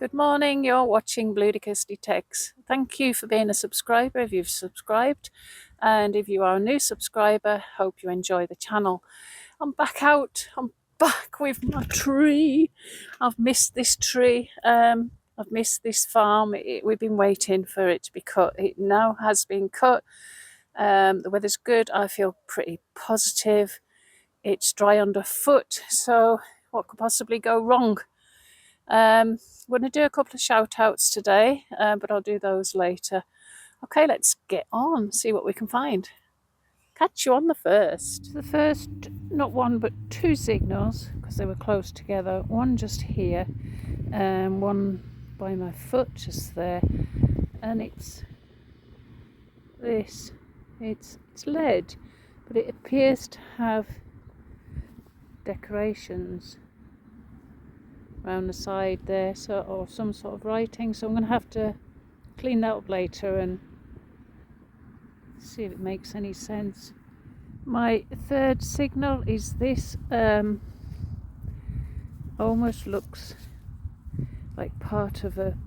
Good morning, you're watching Bludicas Detects. Thank you for being a subscriber if you've subscribed, and if you are a new subscriber, hope you enjoy the channel. I'm back with my tree. I've missed this tree. I've missed this farm. We've been waiting for it to be cut. It now has been cut. The weather's good. I feel pretty positive. It's dry underfoot, so what could possibly go wrong? I'm going to do a couple of shout outs today, but I'll do those later. Okay, let's get on, see what we can find. Catch you on the first. The first, not one but two signals, because they were close together. One just here, and one by my foot just there. And it's this. It's lead, but it appears to have decorations around the side there, or some sort of writing, so I'm going to have to clean that up later and see if it makes any sense. My third signal is this. Almost looks like part of a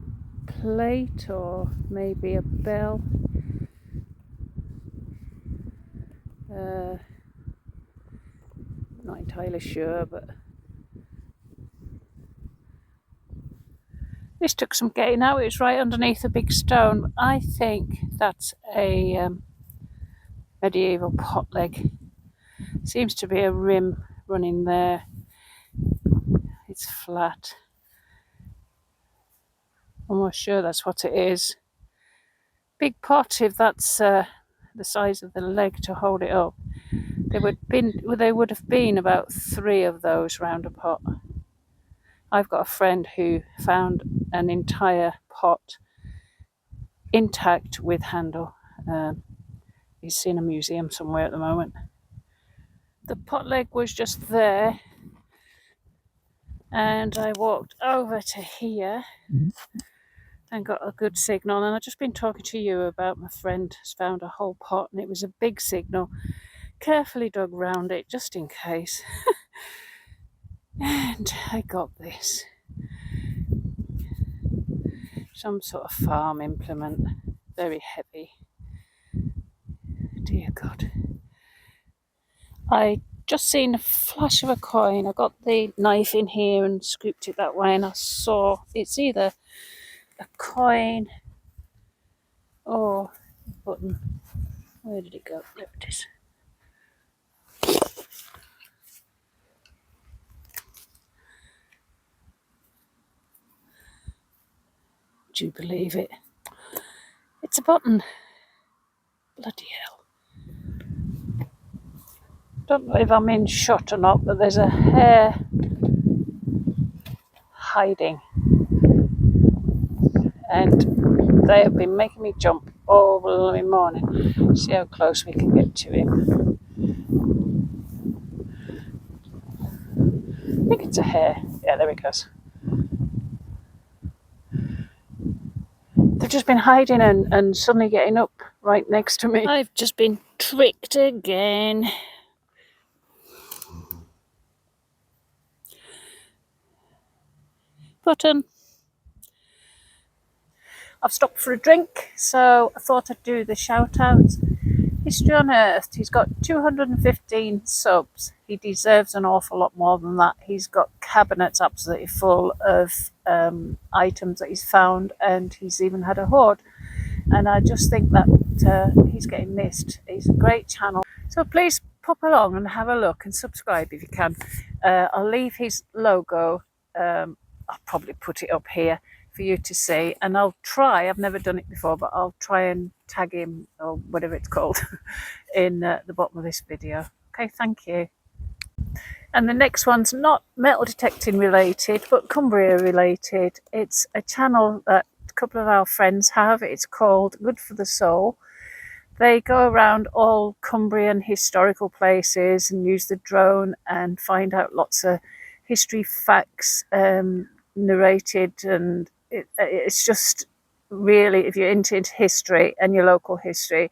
plate or maybe a bell. Not entirely sure, but this took some getting out. It's right underneath a big stone. I think that's a medieval pot leg. Seems to be a rim running there. It's flat. Almost sure that's what it is. Big pot, if that's the size of the leg to hold it up. There would have been about 3 of those round a pot. I've got a friend who found an entire pot intact with handle. He's in a museum somewhere at the moment. The pot leg was just there, and I walked over to here and got a good signal. And I've just been talking to you about my friend has found a whole pot, and it was a big signal. Carefully dug round it just in case. And I got this. Some sort of farm implement, very heavy. Dear God. I just seen a flash of a coin. I got the knife in here and scooped it that way, and I saw it's either a coin or a button. Where did it go? There it is. Do you believe it? It's a button. Bloody hell. Don't know if I'm in shot or not, but there's a hare hiding. And they have been making me jump all the bloody morning. See how close we can get to him. I think it's a hare. Yeah, there it goes. They've just been hiding and suddenly getting up right next to me. I've just been tricked again. Button. I've stopped for a drink, so I thought I'd do the shout outs. History Unearthed. He's got 215 subs. He deserves an awful lot more than that. He's got cabinets absolutely full of items that he's found, and he's even had a hoard. And I just think that he's getting missed. He's a great channel. So please pop along and have a look and subscribe if you can. I'll leave his logo. I'll probably put it up here for you to see, and I'll try, I've never done it before, but I'll try and tag him, or whatever it's called, in the bottom of this video. Okay, thank you. And the next one's not metal detecting related, but Cumbria related. It's a channel that a couple of our friends have. It's called Good for the Soul. They go around all Cumbrian historical places and use the drone and find out lots of history facts narrated, and it's just really, if you're into history and your local history,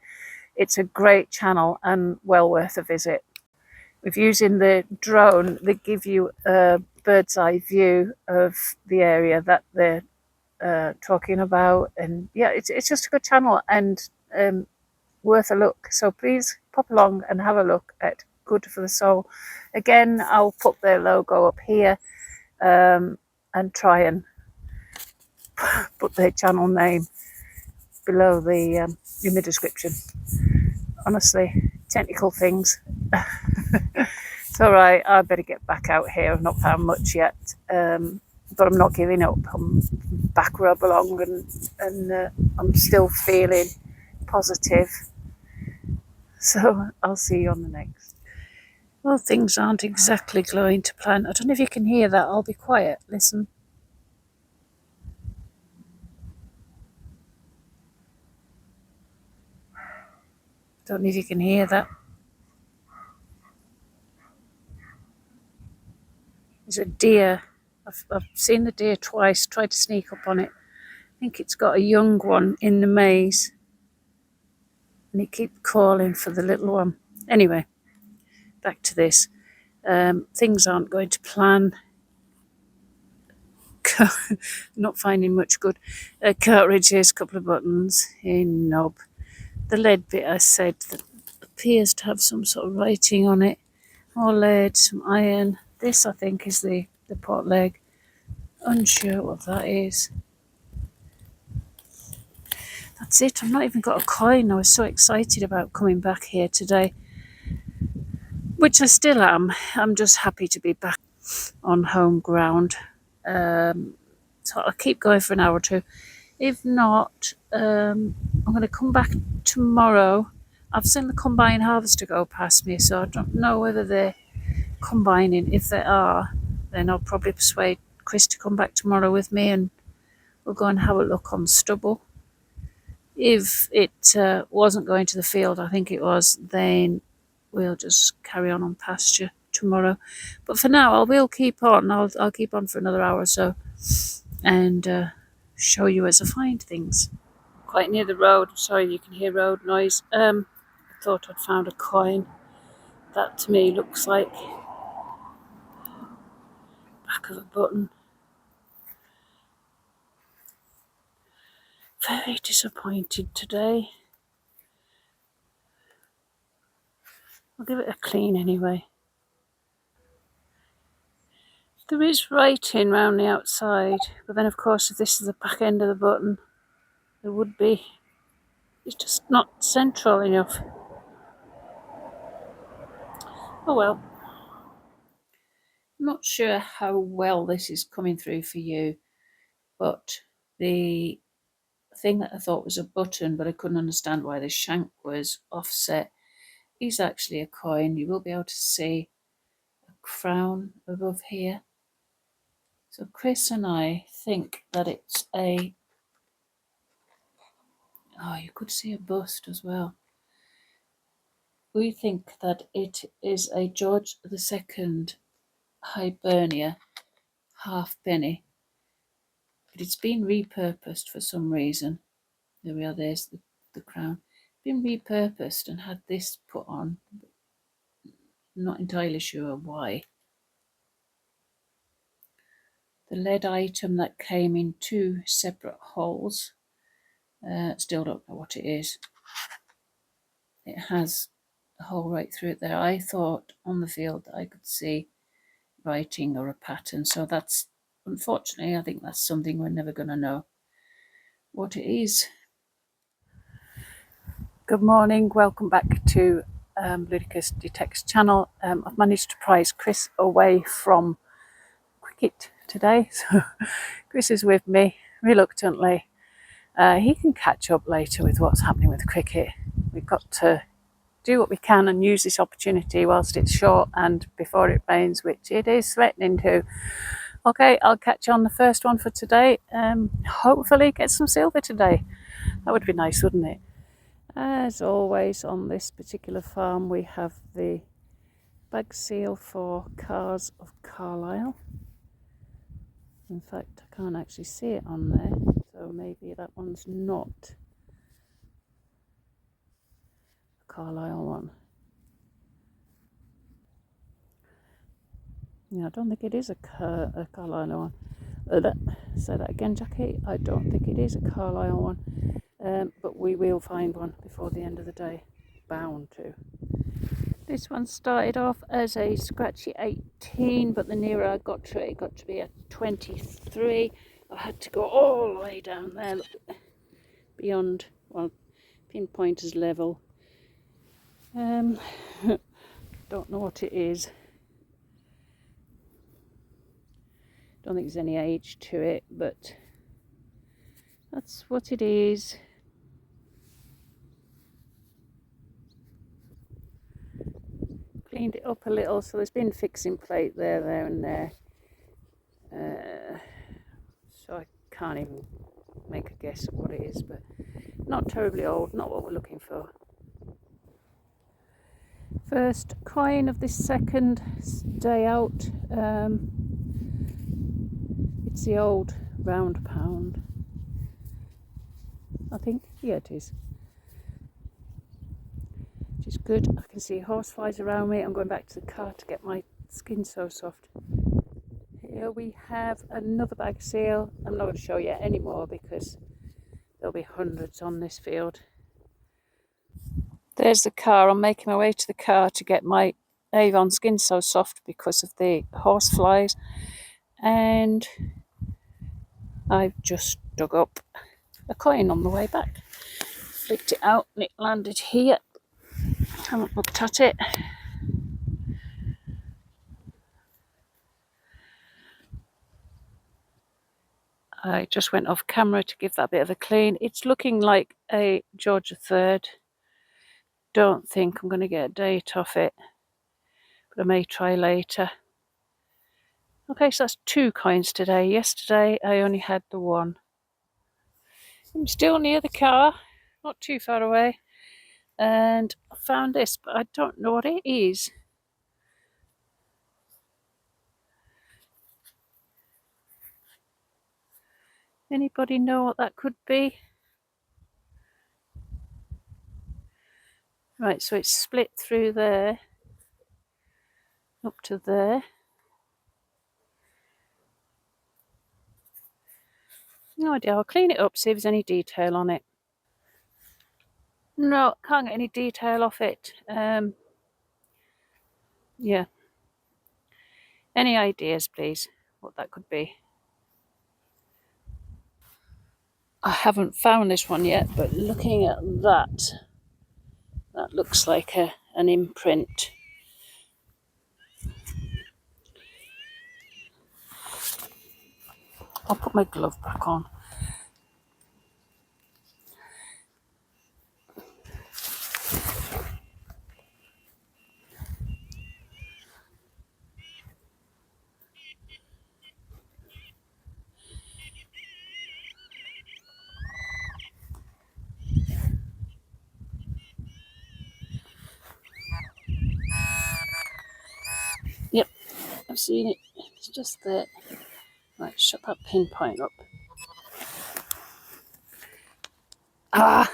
it's a great channel and well worth a visit. With using the drone, they give you a bird's eye view of the area that they're talking about. And yeah, it's just a good channel and worth a look. So please pop along and have a look at Good for the Soul. Again, I'll put their logo up here and try and put their channel name below the in the description. Honestly, technical things. It's all right. I better get back out here. I've not found much yet, but I'm not giving up. I'm back rub along, and I'm still feeling positive. So I'll see you on the next. Well, things aren't exactly going to plan. I don't know if you can hear that. I'll be quiet. Listen. Don't know if you can hear that. There's a deer. I've seen the deer twice, tried to sneak up on it. I think it's got a young one in the maze. And it keeps calling for the little one. Anyway, back to this. Things aren't going to plan. Not finding much good. Cartridges, a couple of buttons, a knob. The lead bit I said that appears to have some sort of writing on it. More lead, some iron. This I think is the pot leg. Unsure what that is. That's it. I've not even got a coin. I was so excited about coming back here today, which I still am. I'm just happy to be back on home ground. So I'll keep going for an hour or two. If not, I'm going to come back tomorrow. I've seen the combine harvester go past me, so I don't know whether they're combining. If they are, then I'll probably persuade Chris to come back tomorrow with me and we'll go and have a look on stubble. If it wasn't going to the field, I think it was, then we'll just carry on pasture tomorrow. But for now, I will keep on. I'll keep on for another hour or so and show you as I find things. Quite near the road. Sorry, you can hear road noise. I thought I'd found a coin. That to me looks like back of a button. Very disappointed today. I'll give it a clean anyway. There is writing round the outside, but then of course if this is the back end of the button, there would be. It's just not central enough. Oh well. I'm not sure how well this is coming through for you, but the thing that I thought was a button, but I couldn't understand why the shank was offset, is actually a coin. You will be able to see a crown above here. So Chris and I think that it's a, oh, you could see a bust as well. We think that it is a George II Hibernia halfpenny, but it's been repurposed for some reason. There we are, there's the crown. Been repurposed and had this put on. Not entirely sure why. The lead item that came in 2 separate holes, still don't know what it is. It has a hole right through it there. I thought on the field that I could see writing or a pattern, so that's, unfortunately, I think that's something we're never going to know what it is. Good morning, welcome back to Bludicas Detects channel. I've managed to prise Chris away from cricket today, so Chris is with me reluctantly. He can catch up later with what's happening with cricket. We've got to do what we can and use this opportunity whilst it's short and before it rains, which it is threatening to. Okay, I'll catch you on the first one for today. Hopefully get some silver today. That would be nice, wouldn't it? As always on this particular farm, we have the bag seal for Cars of Carlisle. In fact, I can't actually see it on there, so maybe that one's not a Carlisle one. Yeah, I don't think it is a Carlisle one. Say that again, Jackie. I don't think it is a Carlisle one, but we will find one before the end of the day. Bound to. This one started off as a scratchy 18, but the nearer I got to it, it got to be a 23. I had to go all the way down there, look, beyond, well, pinpointer's level. Don't know what it is. Don't think there's any age to it, but that's what it is. Cleaned it up a little, so there's been fixing plate there and there. So I can't even make a guess of what it is, but not terribly old, not what we're looking for. First coin of this second day out. It's the old round pound, I think. Yeah, it is. Which is good. I can see horseflies around me. I'm going back to the car to get my skin so soft. Here we have another bag seal. I'm not going to show you anymore because there'll be hundreds on this field. There's the car. I'm making my way to the car to get my Avon Skin So Soft because of the horseflies. And I've just dug up a coin on the way back. Flicked it out and it landed here. Haven't looked at it. I just went off camera to give that bit of a clean. It's looking like a George III. Don't think I'm going to get a date off it, but I may try later. Okay, so that's 2 coins today. Yesterday I only had the 1. I'm still near the car, not too far away, and I found this, but I don't know what it is. Anybody know what that could be? Right, so it's split through there, up to there. No idea. I'll clean it up, see if there's any detail on it. No, can't get any detail off it. Yeah. Any ideas, please, what that could be? I haven't found this one yet, but looking at that, that looks like an imprint. I'll put my glove back on. Yep, I've seen it. It's just there. Right, shut that pinpoint up. Ah!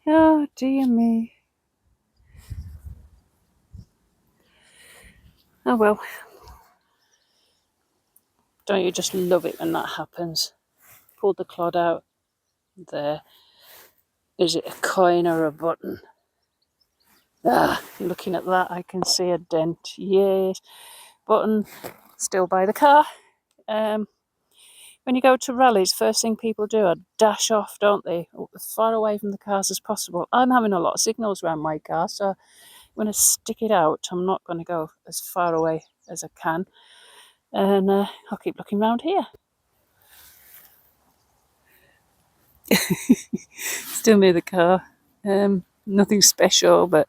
Oh, dear me. Oh well. Don't you just love it when that happens? Pulled the clod out. There. Is it a coin or a button? Ah, looking at that, I can see a dent. Yes. Button still by the car. When you go to rallies, first thing people do are dash off, don't they? As far away from the cars as possible. I'm having a lot of signals around my car, so I'm going to stick it out. I'm not going to go as far away as I can. And I'll keep looking around here. Still near the car. Nothing special, but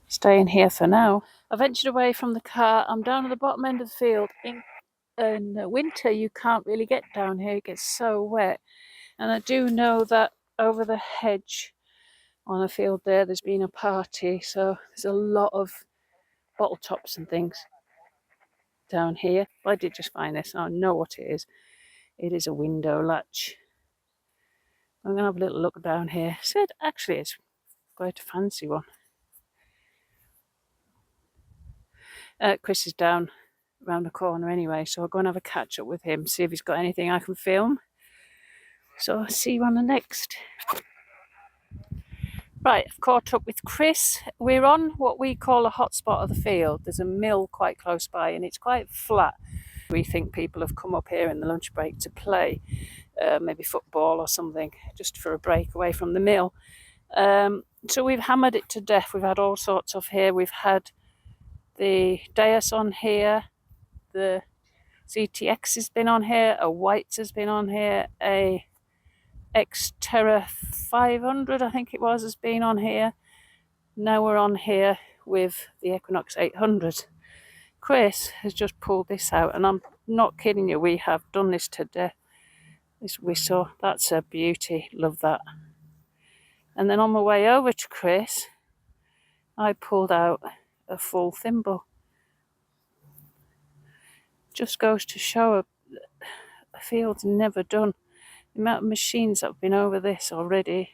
staying here for now. I ventured away from the car. I'm down at the bottom end of the field. In winter, you can't really get down here. It gets so wet. And I do know that over the hedge on the field there's been a party. So there's a lot of bottle tops and things down here. I did just find this. I know what it is. It is a window latch. I'm going to have a little look down here. Said actually it's quite a fancy one. Chris is down around the corner anyway, so I'll go and have a catch up with him, see if he's got anything I can film. So I'll see you on the next. Right, I've caught up with Chris. We're on what we call a hotspot of the field. There's a mill quite close by and it's quite flat. We think people have come up here in the lunch break to play, maybe football or something, just for a break away from the mill. So we've hammered it to death. We've had all sorts of here. We've had the Deus on here, the ZTX has been on here, a Whites has been on here, a Xterra 500 I think it was has been on here. Now we're on here with the Equinox 800. Chris has just pulled this out and I'm not kidding you, we have done this to death. This whistle, that's a beauty, love that. And then on my way over to Chris, I pulled out a full thimble. Just goes to show a field's never done. The amount of machines that have been over this already,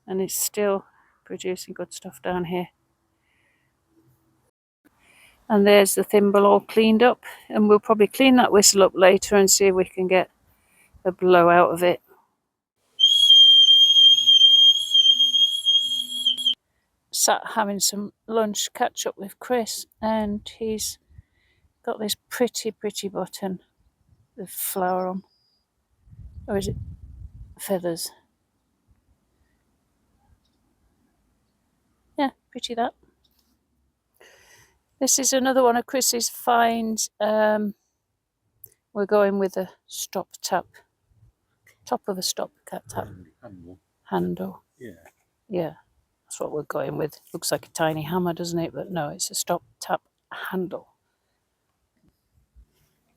and it's still producing good stuff down here. And there's the thimble all cleaned up, and we'll probably clean that whistle up later and see if we can get a blow out of it. Sat having some lunch, catch up with Chris, and he's got this pretty button with flower on. Or is it feathers? Yeah, pretty that. This is another one of Chris's finds. We're going with a stop tap. Top of a stop tap handle. Yeah, that's what we're going with. Looks like a tiny hammer, doesn't it? But no, it's a stop tap handle.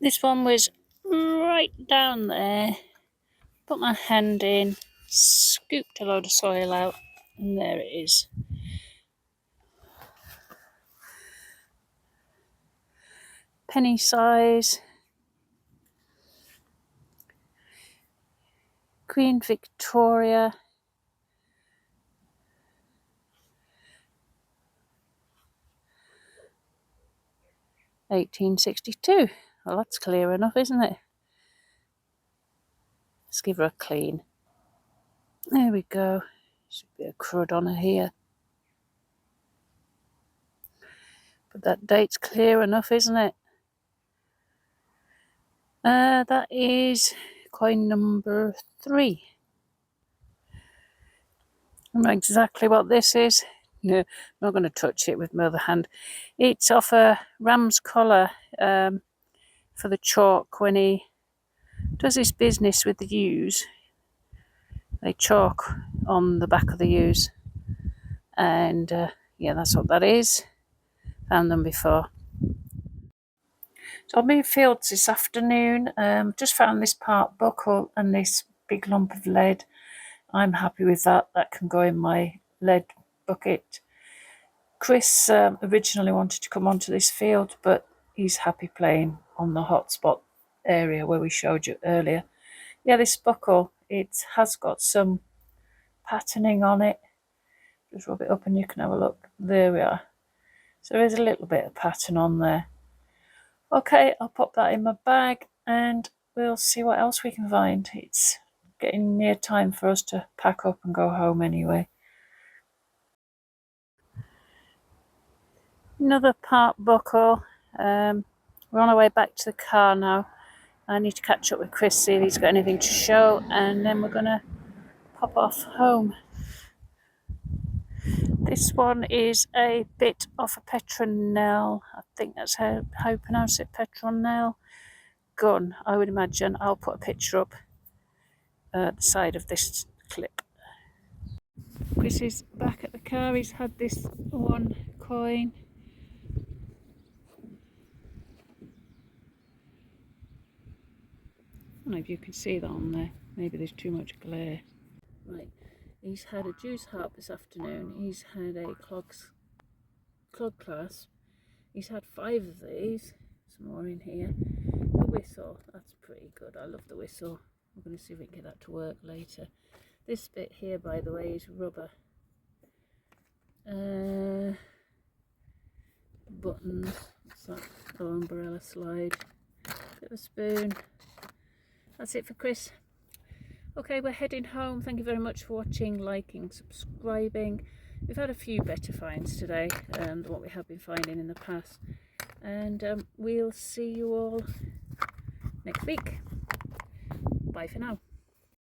This one was right down there. Put my hand in, scooped a load of soil out, and there it is. Penny size. Queen Victoria. (1862). Well, that's clear enough, isn't it? Let's give her a clean. There we go. Should be a crud on her here. But that date's clear enough, isn't it? That is coin number 3. I know exactly what this is. No, I'm not going to touch it with my other hand. It's off a ram's collar for the chalk when he does his business with the ewes. They chalk on the back of the ewes. And yeah, that's what that is. Found them before. So I'll move fields this afternoon. Just found this part buckle and this big lump of lead. I'm happy with that. That can go in my lead bucket. Chris originally wanted to come onto this field, but he's happy playing on the hotspot area where we showed you earlier. Yeah, this buckle, it has got some patterning on it. Just rub it up and you can have a look. There we are. So there is a little bit of pattern on there. Okay, I'll pop that in my bag and we'll see what else we can find. It's getting near time for us to pack up and go home anyway. Another part buckle. We're on our way back to the car now. I need to catch up with Chris, see if he's got anything to show, and then we're going to pop off home. This one is a bit of a petronel. I think that's how you pronounce it, petronel gun, I would imagine. I'll put a picture up at the side of this clip. Chris is back at the car. He's had this one coin. I don't know if you can see that on there. Maybe there's too much glare. Right, he's had a juice harp this afternoon. He's had a clog clasp. He's had 5 of these. Some more in here. The whistle, that's pretty good. I love the whistle. I'm going to see if we can get that to work later. This bit here, by the way, is rubber. buttons. What's that? Oh, umbrella slide. Bit of a spoon. That's it for Chris. Okay, we're heading home. Thank you very much for watching, liking, subscribing. We've had a few better finds today than what we have been finding in the past. And we'll see you all next week. Bye for now.